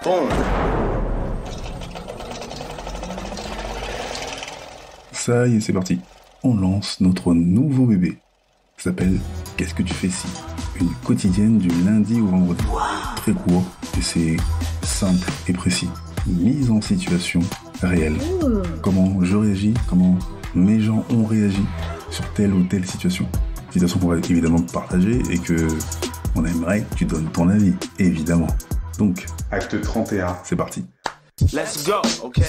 Boom. Ça y est, c'est parti. On lance notre nouveau bébé. Ça s'appelle Qu'est-ce que tu fais si? Une quotidienne du lundi au vendredi. Très court et c'est simple et précis. Mise en situation réelle. Comment je réagis, comment mes gens ont réagi sur telle ou telle situation. Situation qu'on va évidemment partager et que on aimerait que tu donnes ton avis, évidemment. Donc, acte 31, c'est parti. Let's go, okay?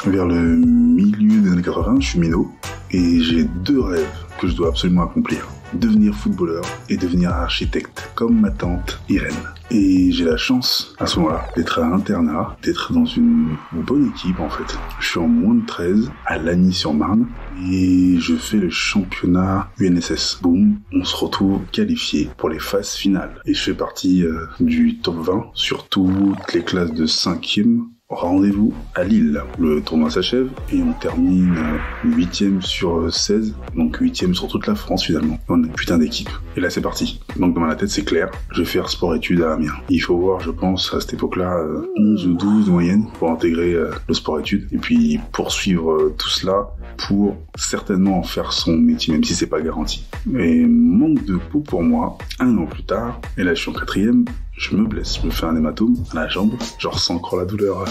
Vers le milieu des années 80, je suis minot et j'ai deux rêves que je dois absolument accomplir. Devenir footballeur et devenir architecte, comme ma tante Irène. Et j'ai la chance, à ce moment-là, d'être à l'internat, d'être dans une bonne équipe en fait. Je suis en moins de 13, à Lagny-sur-Marne, et je fais le championnat UNSS. Boum, on se retrouve qualifié pour les phases finales. Et je fais partie du top 20 sur toutes les classes de 5e. Rendez-vous à Lille. Le tournoi s'achève et on termine 8e sur 16, donc 8e sur toute la France finalement. On a une putain d'équipe. Et là c'est parti. Donc dans ma tête c'est clair, je vais faire sport-études à Amiens. Il faut voir, je pense, à cette époque-là, 11 ou 12 de moyenne pour intégrer le sport-études. Et puis poursuivre tout cela pour certainement en faire son métier, même si c'est pas garanti. Et manque de peau pour moi, un an plus tard, et là je suis en 4e, je me blesse, je me fais un hématome à la jambe, je ressens encore la douleur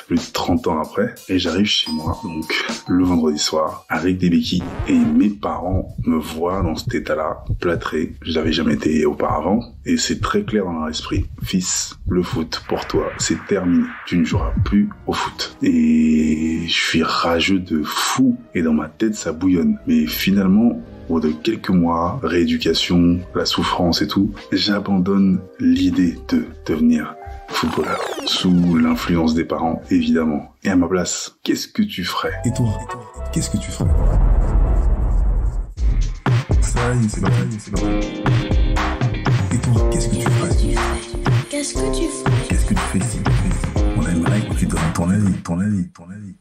plus de 30 ans après, et j'arrive chez moi, donc le vendredi soir, avec des béquilles, et mes parents me voient dans cet état-là, plâtré, je l'avais jamais été auparavant, et c'est très clair dans leur esprit. Fils, le foot, pour toi, c'est terminé, tu ne joueras plus au foot. Et je suis rageux de fou, et dans ma tête ça bouillonne, mais finalement, au bout de quelques mois, rééducation, la souffrance et tout, j'abandonne l'idée de devenir footballeur. Sous l'influence des parents, évidemment. Et à ma place, qu'est-ce que tu ferais? Et toi, qu'est-ce que tu ferais? Ça y est, c'est parti. Et toi, qu'est-ce que tu ferais? Qu'est-ce que tu ferais? Qu'est-ce que tu fais si on aimerait que tu donnes ton avis.